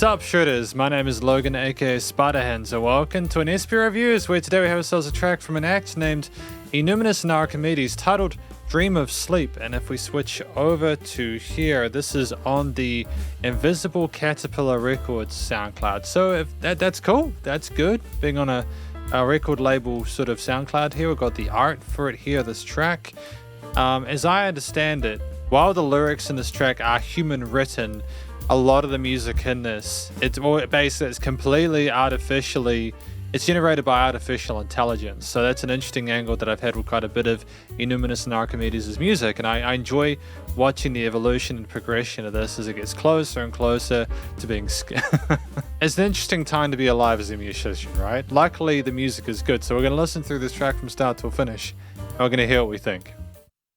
Sup Shredders, my name is Logan aka Spiderhands, and welcome to an SP Reviews, where today we have ourselves a track from an act named eNuminous Archimedes titled Dream of Sleep. And if we switch over to here, this is on the Invisible Caterpillar Records SoundCloud. So if that's cool, that's good. Being on a record label sort of SoundCloud here, we've got the art for it here, this track. As I understand it, while the lyrics in this track are human written, a lot of the music in this, it's completely artificially, it's generated by artificial intelligence. So that's an interesting angle that I've had with quite a bit of eNuminous and Archimedes' music, and I enjoy watching the evolution and progression of this as it gets closer and closer to being It's an interesting time to be alive as a musician, right? Luckily the music is good, so we're going to listen through this track from start to finish, and we're going to hear what we think.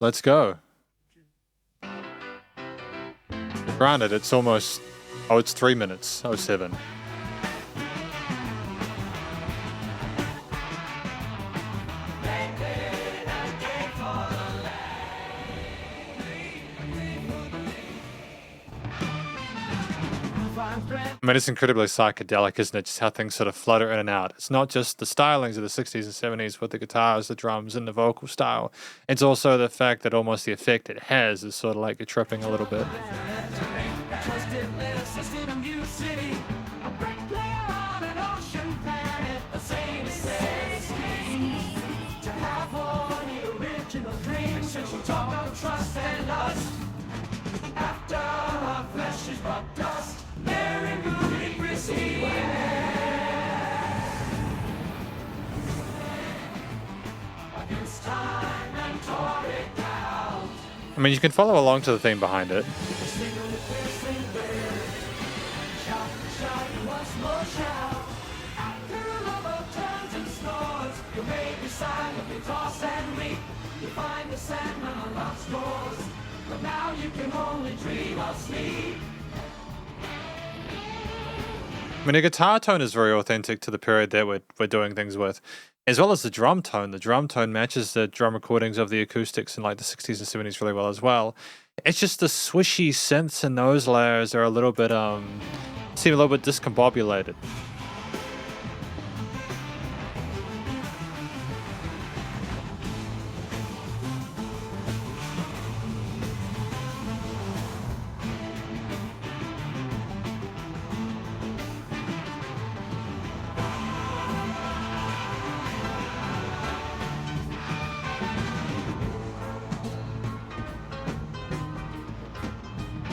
Let's go. Granted, it's almost, it's 3 minutes, 07. I mean, it's incredibly psychedelic, isn't it? Just how things sort of flutter in and out. It's not just the stylings of the 60s and 70s with the guitars, the drums, and the vocal style. It's also the fact that almost the effect it has is sort of like you're tripping a little bit. I mean, you can follow along to the theme behind it. I mean, the guitar tone is very authentic to the period that we're doing things with, as well as the drum tone. The drum tone matches the drum recordings of the acoustics in like the 60s and 70s really well as well. It's just the swishy synths in those layers are a little bit, seem a little bit discombobulated.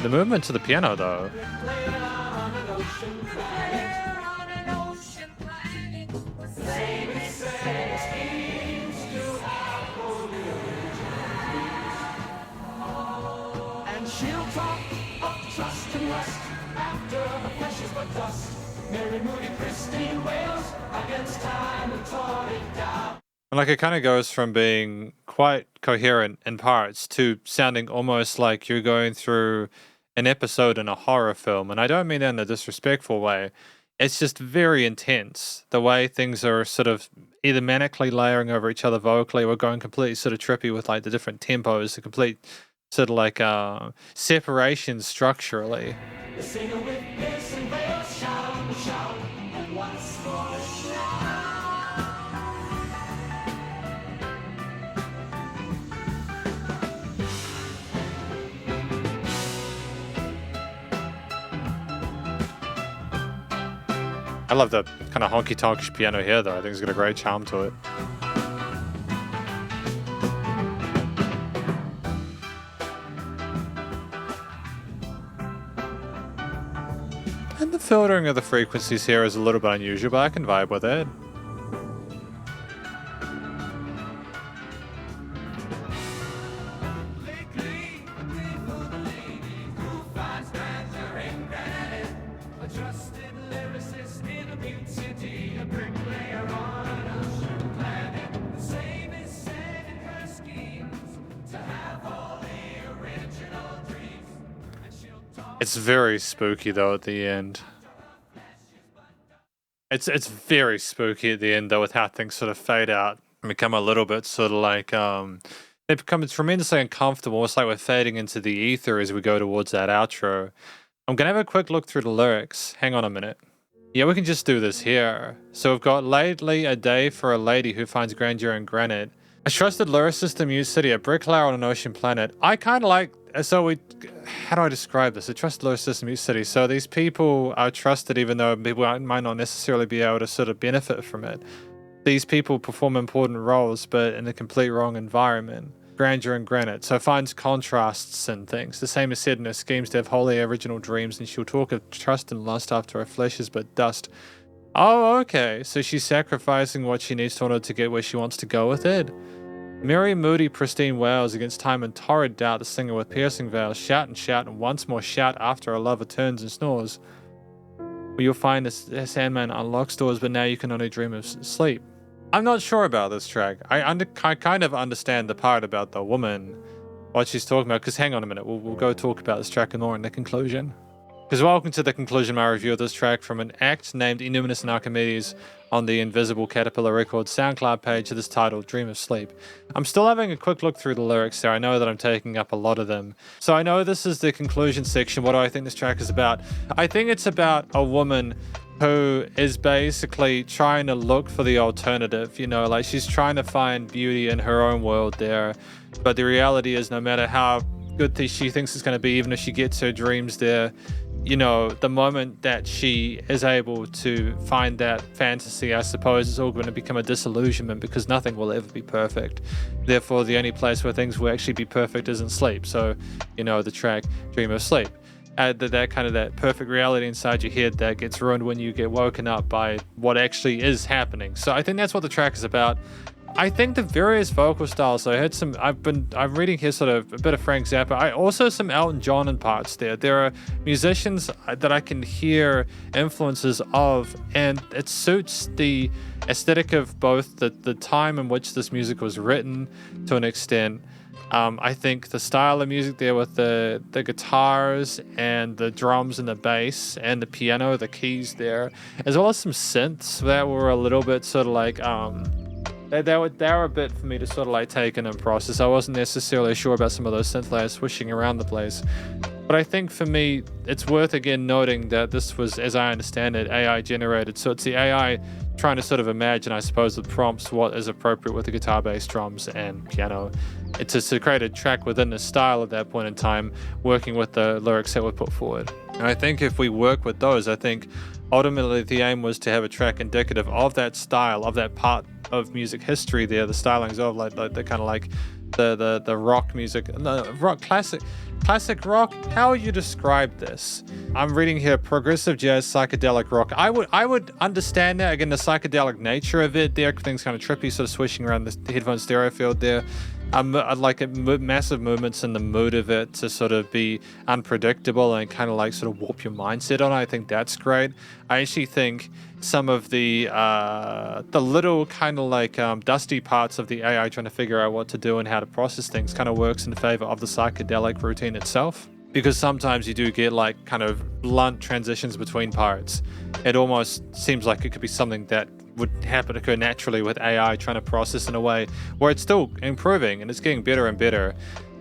The movement to the piano, though. And she'll talk of trust and lust after her flesh is but dust. Mary Moody, pristine Wales against time and tore it down. And like it kind of goes from being quite coherent in parts to sounding almost like you're going through an episode in a horror film, and I don't mean that in a disrespectful way. It's just very intense, the way things are sort of either manically layering over each other vocally or going completely sort of trippy with like the different tempos, the complete sort of like separation structurally. The singer with this and shout, and once more. I love the kind of honky-tonkish piano here, though. I think it's got a great charm to it. And the filtering of the frequencies here is a little bit unusual, but I can vibe with it. It's very spooky though at the end. It's very spooky at the end though, with how things sort of fade out and become a little bit sort of like they become tremendously uncomfortable. It's like we're fading into the ether as we go towards that outro. I'm gonna have a quick look through the lyrics. Hang on a minute. Yeah, we can just do this here. So we've got lately a day for a lady who finds grandeur in granite. A trusted lyricist in Muse City, a bricklayer on an ocean planet. I kind of like, how do I describe this? A trusted lyricist in Muse City. So these people are trusted even though people might not necessarily be able to sort of benefit from it. These people perform important roles, but in a complete wrong environment. Grandeur in granite, so finds contrasts and things. The same is said in her schemes to have wholly original dreams, and she'll talk of trust and lust after her flesh is but dust. Oh, okay, so she's sacrificing what she needs in order to get where she wants to go with it. Merry, moody, pristine wails against time and torrid doubt, the singer with piercing veils. Shout, and once more shout after a lover turns and snores. Well, you'll find the Sandman unlocks doors, but now you can only dream of sleep. I'm not sure about this track. I kind of understand the part about the woman, what she's talking about, because hang on a minute, we'll go talk about this track more in the conclusion. Because welcome to the conclusion of my review of this track from an act named eNuminous Archimedes on the Invisible Caterpillar Records SoundCloud page that is titled Dream of Sleep. I'm still having a quick look through the lyrics there. I know that I'm taking up a lot of them. So I know this is the conclusion section. What do I think this track is about? I think it's about a woman who is basically trying to look for the alternative, you know, like she's trying to find beauty in her own world there. But the reality is no matter how good she thinks it's going to be, even if she gets her dreams there, you know, the moment that she is able to find that fantasy, I suppose it's all going to become a disillusionment because nothing will ever be perfect. Therefore, the only place where things will actually be perfect is in sleep. So, you know, the track Dream of Sleep. That kind of that perfect reality inside your head that gets ruined when you get woken up by what actually is happening. So I think that's what the track is about. I think the various vocal styles, I heard some, I'm reading here sort of a bit of Frank Zappa. Also some Elton John in parts there. There are musicians that I can hear influences of, and it suits the aesthetic of both the time in which this music was written to an extent. I think the style of music there with the guitars and the drums and the bass and the piano, the keys there, as well as some synths that were a little bit sort of like, they were a bit for me to sort of like take in and process. I wasn't necessarily sure about some of those synth layers swishing around the place. But I think for me, it's worth again noting that this was, as I understand it, AI generated. So it's the AI trying to sort of imagine, I suppose, with prompts, what is appropriate with the guitar, bass, drums, and piano. It's to create a track within the style at that point in time, working with the lyrics that were put forward. And I think if we work with those, I think ultimately the aim was to have a track indicative of that style, of that part of music history there, the stylings of like the kind of like the rock music, the rock classic rock. How would you describe this? I'm reading here progressive jazz, psychedelic rock. I would understand that, again, the psychedelic nature of it there. Things kind of trippy, sort of swishing around the headphone stereo field there. I'd like massive movements in the mood of it to sort of be unpredictable and kind of like sort of warp your mindset on it. I think that's great. I actually think some of the little kind of like dusty parts of the AI trying to figure out what to do and how to process things kind of works in favor of the psychedelic routine itself. Because sometimes you do get like kind of blunt transitions between parts. It almost seems like it could be something that would occur naturally with AI trying to process in a way where it's still improving and it's getting better and better,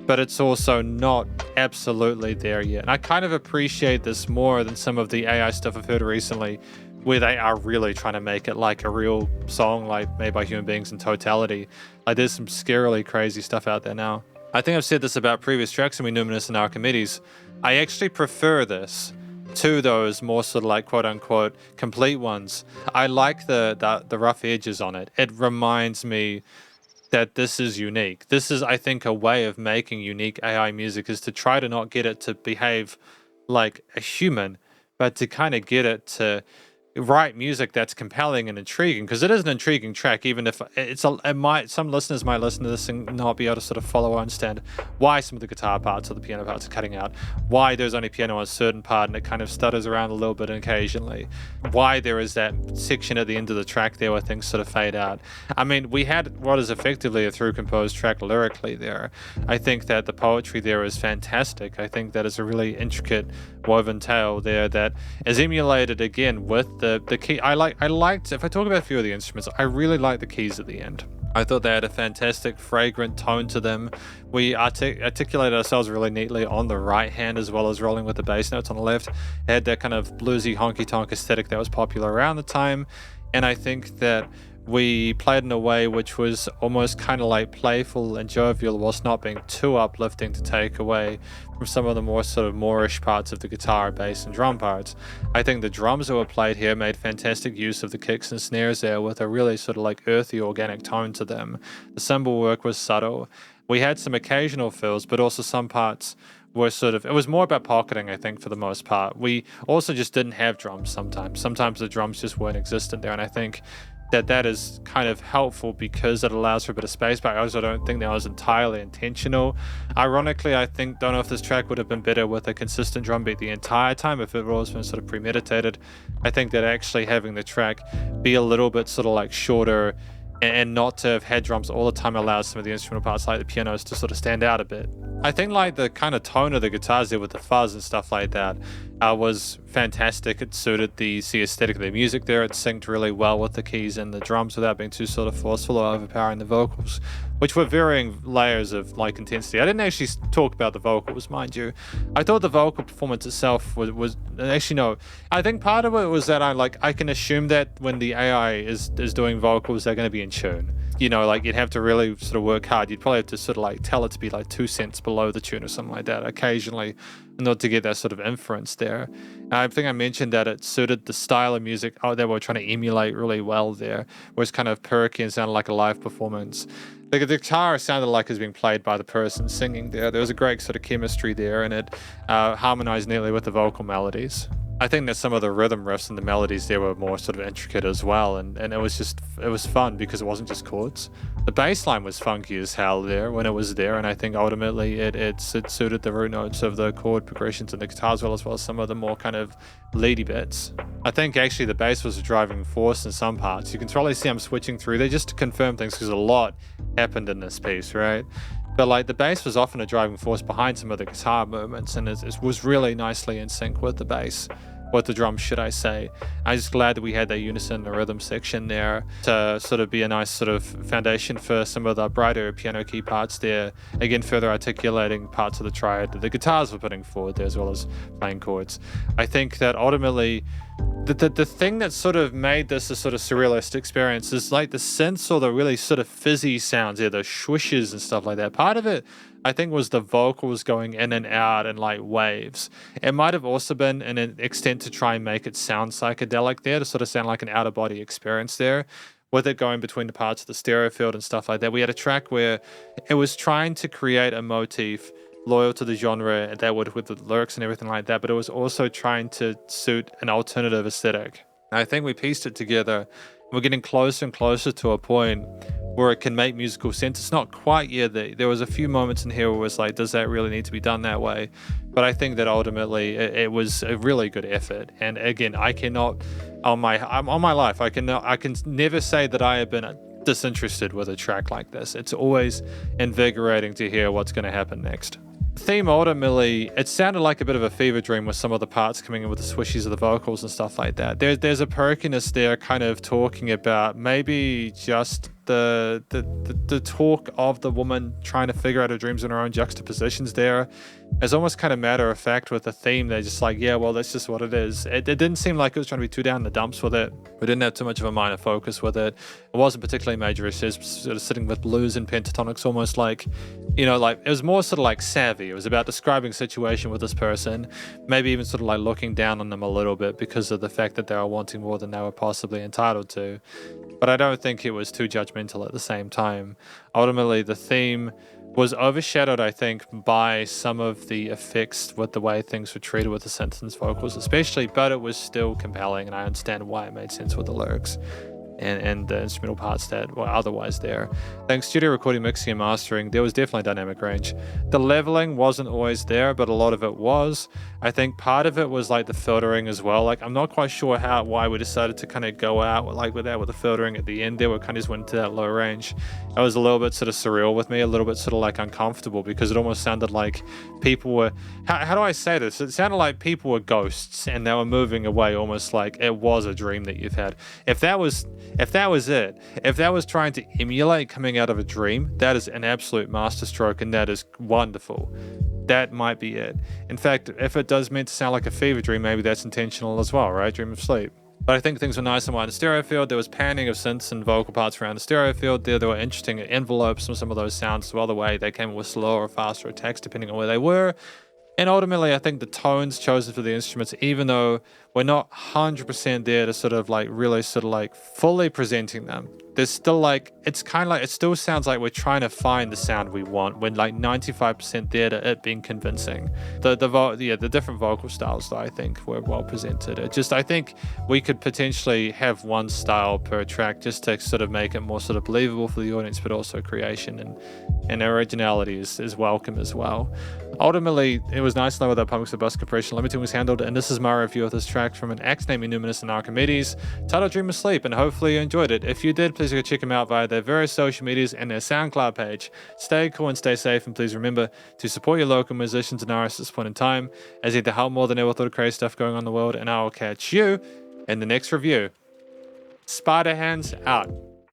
but it's also not absolutely there yet. And I kind of appreciate this more than some of the AI stuff I've heard recently, where they are really trying to make it like a real song, like made by human beings in totality. Like there's some scarily crazy stuff out there now. I think I've said this about previous tracks in eNuminous and Archimedes. I actually prefer this to those more sort of like quote unquote complete ones. I like the rough edges on it. It reminds me that this is unique. This is, I think, a way of making unique AI music is to try to not get it to behave like a human, but to kind of get it to write music that's compelling and intriguing, because it is an intriguing track, even if some listeners might listen to this and not be able to sort of follow or understand why some of the guitar parts or the piano parts are cutting out, why there's only piano on a certain part and it kind of stutters around a little bit occasionally, why there is that section at the end of the track there where things sort of fade out. I mean, we had what is effectively a through composed track lyrically there. I think that the poetry there is fantastic. I think that is a really intricate woven tale there that is emulated again with the key. I liked, if I talk about a few of the instruments, I really like the keys at the end. I thought they had a fantastic, fragrant tone to them. We articulated ourselves really neatly on the right hand as well as rolling with the bass notes on the left. It had that kind of bluesy honky-tonk aesthetic that was popular around the time. And I think that we played in a way which was almost kind of like playful and jovial whilst not being too uplifting to take away from some of the more sort of Moorish parts of the guitar, bass, and drum parts. I think the drums that were played here made fantastic use of the kicks and snares there with a really sort of like earthy, organic tone to them. The cymbal work was subtle. We had some occasional fills, but also some parts were sort of, it was more about pocketing, I think, for the most part. We also just didn't have drums sometimes. Sometimes the drums just weren't existent there, and I think that is kind of helpful because it allows for a bit of space, but I also don't think that was entirely intentional. Ironically, I don't know if this track would have been better with a consistent drum beat the entire time if it was been sort of premeditated. I think that actually having the track be a little bit sort of like shorter and not to have had drums all the time allows some of the instrumental parts like the pianos to sort of stand out a bit. I think like the kind of tone of the guitars there with the fuzz and stuff like that was fantastic. It suited the aesthetic of the music there. It synced really well with the keys and the drums without being too sort of forceful or overpowering the vocals, which were varying layers of like intensity. I didn't actually talk about the vocals, mind you. I thought the vocal performance itself was actually no. I think part of it was that I can assume that when the AI is doing vocals, they're going to be in tune. You know, like you'd have to really sort of work hard. You'd probably have to sort of like tell it to be like 2 cents below the tune or something like that occasionally, in order to get that sort of inference there. And I think I mentioned that it suited the style of music that we're trying to emulate really well there, where it's kind of perky and sounded like a live performance. The guitar sounded like it was being played by the person singing there. There was a great sort of chemistry there, and it harmonized neatly with the vocal melodies. I think that some of the rhythm riffs and the melodies there were more sort of intricate as well, and it was fun because it wasn't just chords. The bass line was funky as hell there when it was there, and I think ultimately it suited the root notes of the chord progressions in the guitar as well as some of the more kind of leady bits. I think actually the bass was a driving force in some parts. You can probably see I'm switching through there just to confirm things because a lot happened in this piece, right? But like the bass was often a driving force behind some of the guitar movements, and it was really nicely in sync with the bass. With the drums, should I say. I'm just glad that we had that unison in the rhythm section there to sort of be a nice sort of foundation for some of the brighter piano key parts there. Again, further articulating parts of the triad that the guitars were putting forward there as well as playing chords. I think that ultimately the thing that sort of made this a sort of surrealist experience is like the synths or the really sort of fizzy sounds there, the swishes and stuff like that. Part of it, I think, was the vocals going in and out in like waves. It might have also been an extent to try and make it sound psychedelic there, to sort of sound like an out-of-body experience there, with it going between the parts of the stereo field and stuff like that. We had a track where it was trying to create a motif loyal to the genre that would with the lyrics and everything like that, but it was also trying to suit an alternative aesthetic. And I think we pieced it together. We're getting closer and closer to a point where it can make musical sense. It's not quite yet. There was a few moments in here where it was like, does that really need to be done that way? But I think that ultimately it was a really good effort. And again, I cannot, on my life, I can never say that I have been disinterested with a track like this. It's always invigorating to hear what's going to happen next. The theme ultimately, it sounded like a bit of a fever dream with some of the parts coming in with the swishes of the vocals and stuff like that. There's a perkiness there kind of talking about maybe just the talk of the woman trying to figure out her dreams in her own juxtapositions there. It's almost kind of matter of fact with the theme. They're just like, yeah, well, that's just what it is. It didn't seem like it was trying to be too down in the dumps with it. We didn't have too much of a minor focus with it. It wasn't particularly major. It's just sort of sitting with blues and pentatonics, almost like, you know, like it was more sort of like savvy. It was about describing a situation with this person, maybe even sort of like looking down on them a little bit because of the fact that they were wanting more than they were possibly entitled to. But I don't think it was too judgmental at the same time. Ultimately, the theme was overshadowed, I think, by some of the effects with the way things were treated with the synths vocals especially, but it was still compelling, and I understand why it made sense with the lyrics and the instrumental parts that were otherwise there. Thanks studio recording, mixing and mastering, there was definitely dynamic range. The leveling wasn't always there, but a lot of it was. I think part of it was like the filtering as well. Like I'm not quite sure why we decided to kind of go out with the filtering at the end there. We kind of just went to that low range. It was a little bit sort of surreal with me, a little bit sort of like uncomfortable because it almost sounded like people were, how do I say this? It sounded like people were ghosts and they were moving away almost like it was a dream that you've had. If that was if that was it, if that was trying to emulate coming out of a dream, that is an absolute masterstroke, and that is wonderful. That might be it. In fact, if it does meant to sound like a fever dream, maybe that's intentional as well, right? Dream of sleep. But I think things were nice and wide in the stereo field. There was panning of synths and vocal parts around the stereo field. There were interesting envelopes from some of those sounds as well, the way they came with slower or faster attacks depending on where they were. And ultimately, I think the tones chosen for the instruments, even though we're not 100% there to sort of like really sort of like fully presenting them, there's still like, it's kind of like, it still sounds like we're trying to find the sound we want when like 95% there to it being convincing. The different vocal styles that I think were well presented. I think we could potentially have one style per track just to sort of make it more sort of believable for the audience, but also creation and originality is welcome as well. Ultimately, it was nice to know with that pumice bus compression limiting was handled, and this is my review of this track from an act named eNuminous Archimedes, titled Dream of Sleep, and hopefully you enjoyed it. If you did, please go check them out via their various social medias and their SoundCloud page. Stay cool and stay safe, and please remember to support your local musicians and artists at this point in time, as they help more than ever with all the crazy stuff going on in the world, and I will catch you in the next review. Spiderhands out.